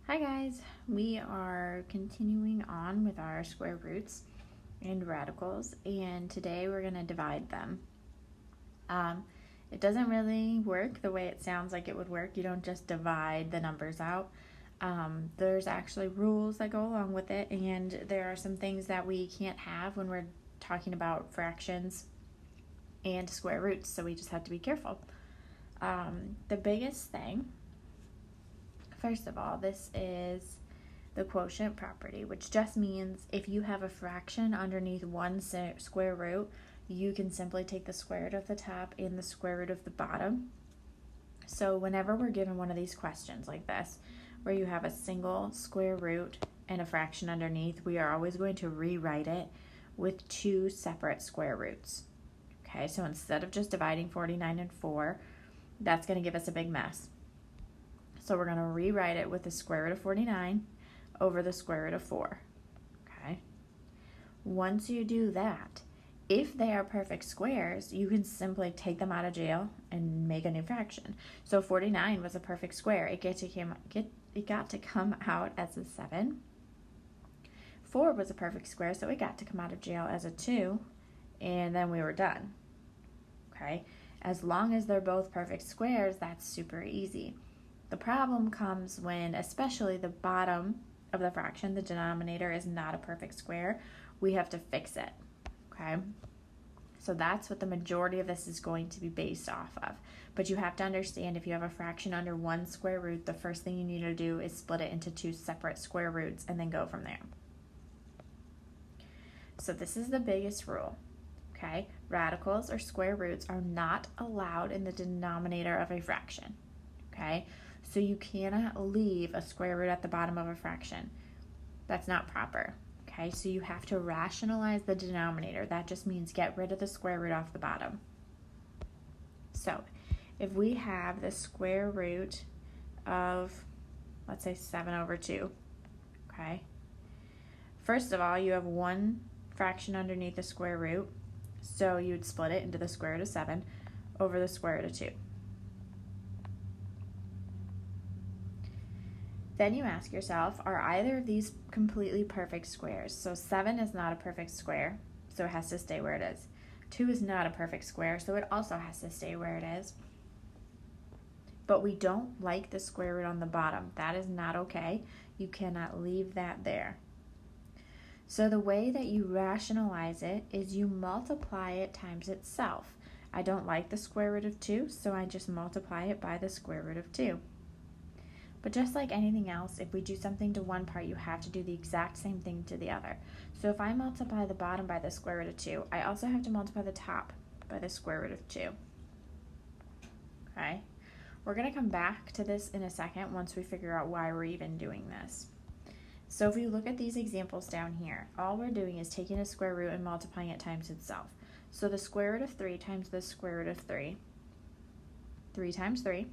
Hi guys, we are continuing on with our square roots and radicals, and today we're going to divide them. Um, it doesn't really work the way it sounds like it would work. You don't just divide the numbers out. There's actually rules that go along with it, and there are some things that we can't have when we're talking about fractions and square roots, so we just have to be careful. The biggest thing, first of all, this is the quotient property, which just means if you have a fraction underneath one square root, you can simply take the square root of the top and the square root of the bottom. So whenever we're given one of these questions like this, where you have a single square root and a fraction underneath, we are always going to rewrite it with two separate square roots. Okay, so instead of just dividing 49 and 4, that's going to give us a big mess. So we're going to rewrite it with the square root of 49 over the square root of 4. Okay. Once you do that, if they are perfect squares, you can simply take them out of jail and make a new fraction. So 49 was a perfect square. It got to come out as a 7. 4 was a perfect square, so it got to come out of jail as a 2, and then we were done. Okay. As long as they're both perfect squares, that's super easy. The problem comes when, especially the bottom of the fraction, the denominator is not a perfect square. We have to fix it, okay? So that's what the majority of this is going to be based off of. But you have to understand, if you have a fraction under one square root, the first thing you need to do is split it into two separate square roots and then go from there. So this is the biggest rule, okay? Radicals or square roots are not allowed in the denominator of a fraction, okay? So you cannot leave a square root at the bottom of a fraction. That's not proper. Okay, so you have to rationalize the denominator. That just means get rid of the square root off the bottom. So if we have the square root of, let's say, 7 over 2, okay? First of all, you have one fraction underneath the square root, so you'd split it into the square root of 7 over the square root of 2. Then you ask yourself, are either of these completely perfect squares? So 7 is not a perfect square, so it has to stay where it is. 2 is not a perfect square, so it also has to stay where it is. But we don't like the square root on the bottom. That is not okay. You cannot leave that there. So the way that you rationalize it is you multiply it times itself. I don't like the square root of 2, so I just multiply it by the square root of 2. But just like anything else, if we do something to one part, you have to do the exact same thing to the other. So if I multiply the bottom by the square root of 2, I also have to multiply the top by the square root of 2. Okay? We're going to come back to this in a second once we figure out why we're even doing this. So if you look at these examples down here, all we're doing is taking a square root and multiplying it times itself. So the square root of 3 times the square root of 3, 3 times 3,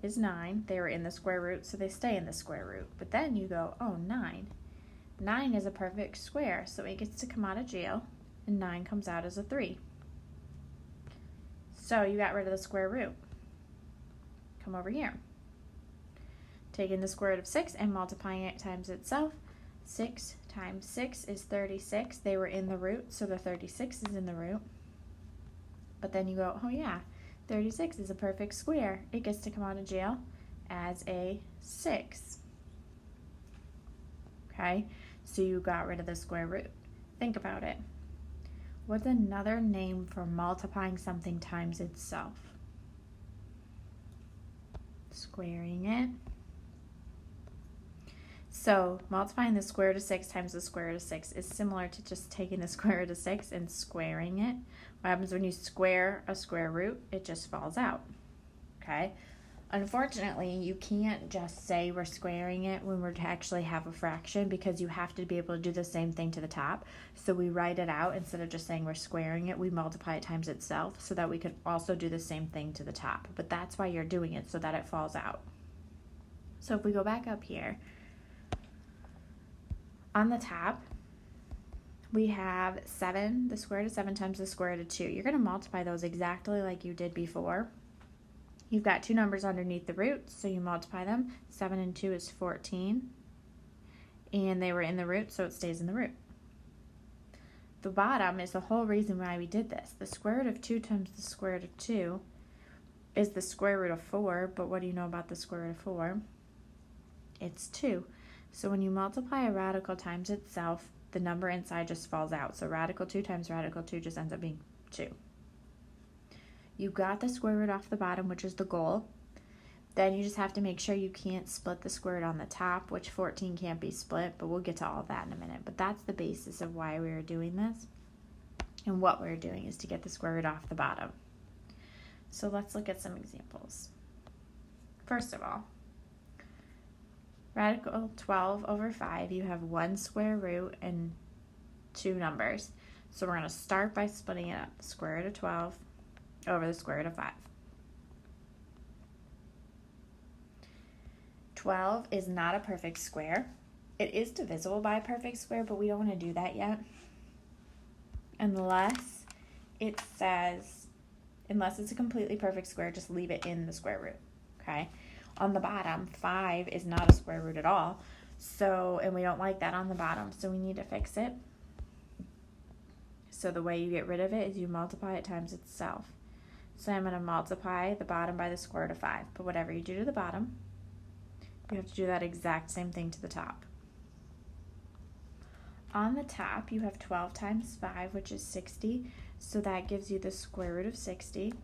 is 9. They were in the square root, so they stay in the square root. But then you go, oh, 9. 9 is a perfect square, so it gets to come out of jail, and 9 comes out as a 3. So you got rid of the square root. Come over here. Taking the square root of 6 and multiplying it times itself. 6 times 6 is 36. They were in the root, so the 36 is in the root. But then you go, oh yeah, 36 is a perfect square. It gets to come out of jail as a 6. Okay, so you got rid of the square root. Think about it. What's another name for multiplying something times itself? Squaring it. So multiplying the square root of 6 times the square root of 6 is similar to just taking the square root of 6 and squaring it. What happens when you square a square root? It just falls out, okay? Unfortunately, you can't just say we're squaring it when we're to actually have a fraction, because you have to be able to do the same thing to the top. So we write it out. Instead of just saying we're squaring it, we multiply it times itself so that we could also do the same thing to the top. But that's why you're doing it, so that it falls out. So if we go back up here, on the top, we have 7, the square root of 7 times the square root of 2. You're going to multiply those exactly like you did before. You've got two numbers underneath the root, so you multiply them. 7 and 2 is 14. And they were in the root, so it stays in the root. The bottom is the whole reason why we did this. The square root of 2 times the square root of 2 is the square root of 4, but what do you know about the square root of 4? It's 2. So when you multiply a radical times itself, the number inside just falls out. So radical 2 times radical 2 just ends up being 2. You got the square root off the bottom, which is the goal. Then you just have to make sure you can't split the square root on the top, which 14 can't be split, but we'll get to all of that in a minute. But that's the basis of why we were doing this. And what we're doing is to get the square root off the bottom. So let's look at some examples. First of all, radical 12 over 5, you have one square root and two numbers. So we're going to start by splitting it up. The square root of 12 over the square root of 5. 12 is not a perfect square. It is divisible by a perfect square, but we don't want to do that yet. Unless it says, unless it's a completely perfect square, just leave it in the square root, okay? On the bottom, 5 is not a square root at all, so, and we don't like that on the bottom, so we need to fix it. So the way you get rid of it is you multiply it times itself. So I'm going to multiply the bottom by the square root of 5, but whatever you do to the bottom, you have to do that exact same thing to the top. On the top, you have 12 times 5, which is 60, so that gives you the square root of 60.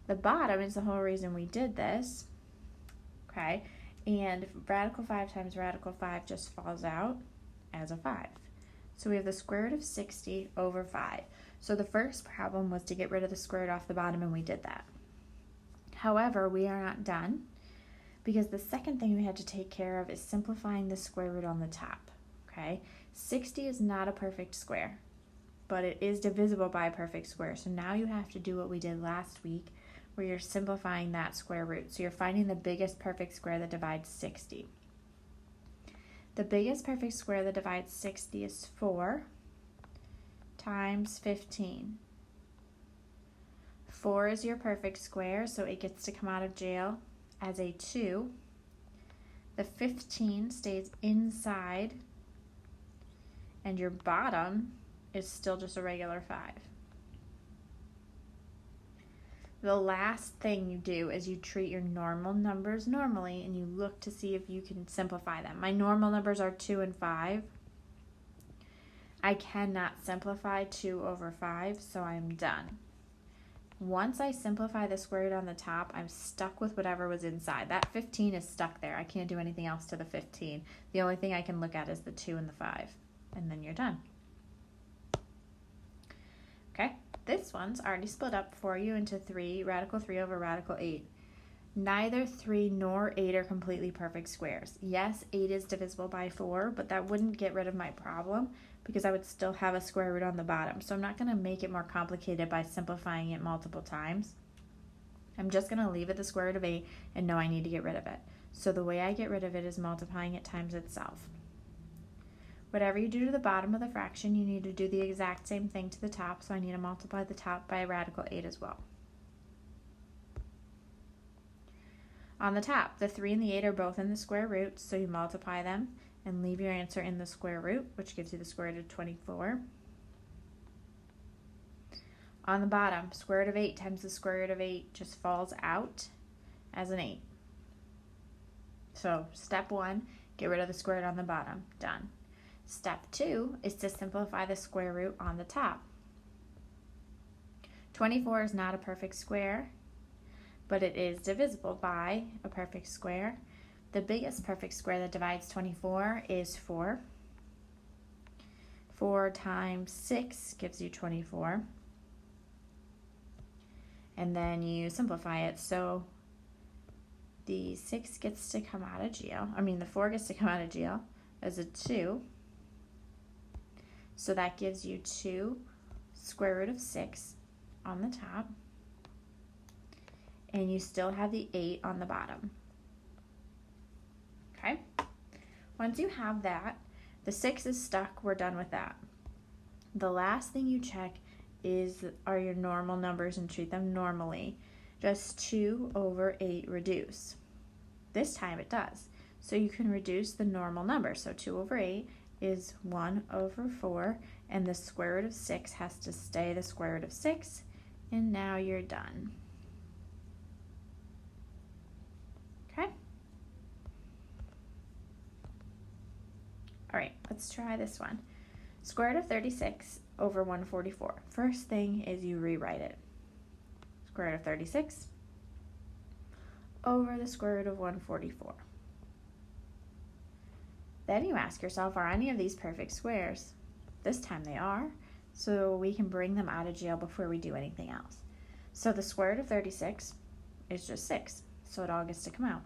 The bottom is the whole reason we did this, okay? And radical 5 times radical 5 just falls out as a 5. So we have the square root of 60 over 5. So the first problem was to get rid of the square root off the bottom, and we did that. However, we are not done, because the second thing we had to take care of is simplifying the square root on the top, okay? 60 is not a perfect square, but it is divisible by a perfect square. So now you have to do what we did last week, where you're simplifying that square root. So you're finding the biggest perfect square that divides 60. The biggest perfect square that divides 60 is 4 times 15. 4 is your perfect square, so it gets to come out of jail as a 2. The 15 stays inside, and your bottom is still just a regular 5. The last thing you do is you treat your normal numbers normally, and you look to see if you can simplify them. My normal numbers are 2 and 5. I cannot simplify 2 over 5, so I'm done. Once I simplify the square root on the top, I'm stuck with whatever was inside. That 15 is stuck there. I can't do anything else to the 15. The only thing I can look at is the 2 and the 5, and then you're done. Okay, this one's already split up for you into 3, radical 3 over radical 8. Neither 3 nor 8 are completely perfect squares. Yes, 8 is divisible by 4, but that wouldn't get rid of my problem because I would still have a square root on the bottom. So I'm not going to make it more complicated by simplifying it multiple times. I'm just going to leave it the square root of 8 and know I need to get rid of it. So the way I get rid of it is multiplying it times itself. Whatever you do to the bottom of the fraction, you need to do the exact same thing to the top, so I need to multiply the top by radical 8 as well. On the top, the 3 and the 8 are both in the square root, so you multiply them and leave your answer in the square root, which gives you the square root of 24. On the bottom, square root of 8 times the square root of 8 just falls out as an 8. So step 1, get rid of the square root on the bottom. Done. Step 2 is to simplify the square root on the top. 24 is not a perfect square, but it is divisible by a perfect square. The biggest perfect square that divides 24 is 4. 4 times 6 gives you 24. And then you simplify it. So the 6 gets to come out of jail. The 4 gets to come out of jail as a 2. So that gives you 2 square root of 6 on the top. And you still have the 8 on the bottom. Okay? Once you have that, the 6 is stuck. We're done with that. The last thing you check are your normal numbers and treat them normally. Does 2 over 8 reduce? This time it does. So you can reduce the normal number. So 2 over 8 is 1 over 4, and the square root of 6 has to stay the square root of 6, and now you're done. Okay? All right, let's try this one. Square root of 36 over 144. First thing is you rewrite it. Square root of 36 over the square root of 144. Then you ask yourself, are any of these perfect squares? This time they are, so we can bring them out of jail before we do anything else. So the square root of 36 is just 6, so it all gets to come out.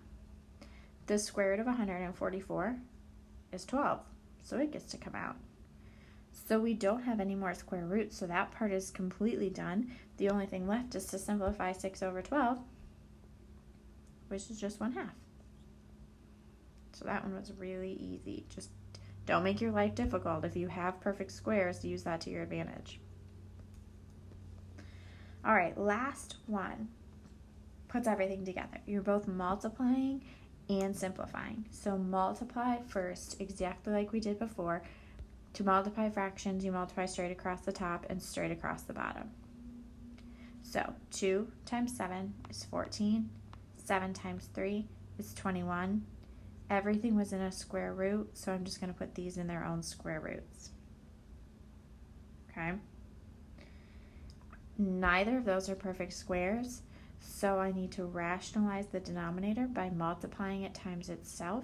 The square root of 144 is 12, so it gets to come out. So we don't have any more square roots, so that part is completely done. The only thing left is to simplify 6 over 12, which is just 1/2. So that one was really easy. Just don't make your life difficult. If you have perfect squares, use that to your advantage. All right, last one puts everything together. You're both multiplying and simplifying. So multiply first, exactly like we did before. To multiply fractions, you multiply straight across the top and straight across the bottom. So 2 times 7 is 14. 7 times 3 is 21. Everything was in a square root, so I'm just going to put these in their own square roots. Okay? Neither of those are perfect squares, so I need to rationalize the denominator by multiplying it times itself.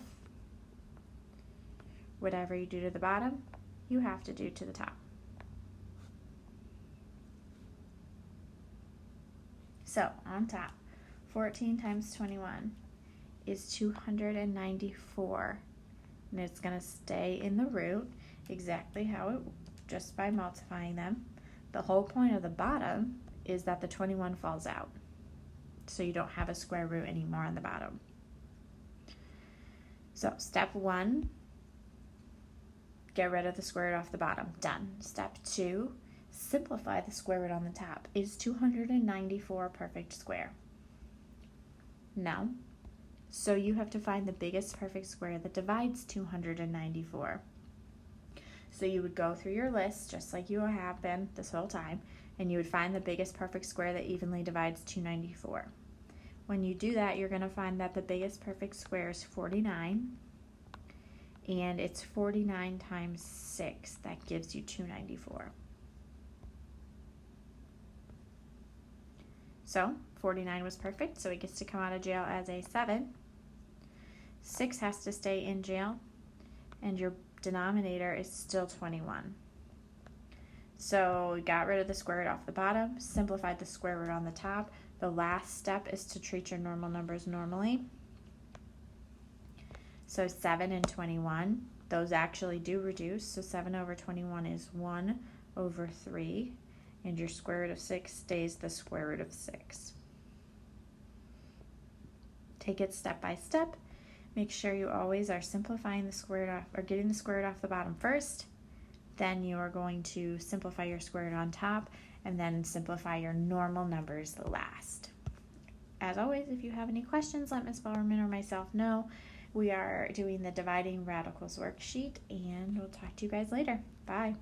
Whatever you do to the bottom, you have to do to the top. So, on top, 14 times 21 is 294, and it's going to stay in the root exactly how it, just by multiplying them. The whole point of the bottom is that the 21 falls out, so you don't have a square root anymore on the bottom. So step 1, get rid of the square root off the bottom. Done. Step 2, simplify the square root on the top. Is 294 a perfect square? No. So you have to find the biggest perfect square that divides 294. So you would go through your list, just like you have been this whole time, and you would find the biggest perfect square that evenly divides 294. When you do that, you're going to find that the biggest perfect square is 49, and it's 49 times 6. That gives you 294. So 49 was perfect, so it gets to come out of jail as a 7. 6 has to stay in jail, and your denominator is still 21. So we got rid of the square root off the bottom, simplified the square root on the top. The last step is to treat your normal numbers normally. So 7 and 21, those actually do reduce. So 7 over 21 is 1 over 3, and your square root of 6 stays the square root of 6. Take it step by step. Make sure you always are simplifying the square root off, or getting the square root off the bottom first. Then you are going to simplify your square root on top, and then simplify your normal numbers last. As always, if you have any questions, let Ms. Bowerman or myself know. We are doing the Dividing Radicals worksheet, and we'll talk to you guys later. Bye.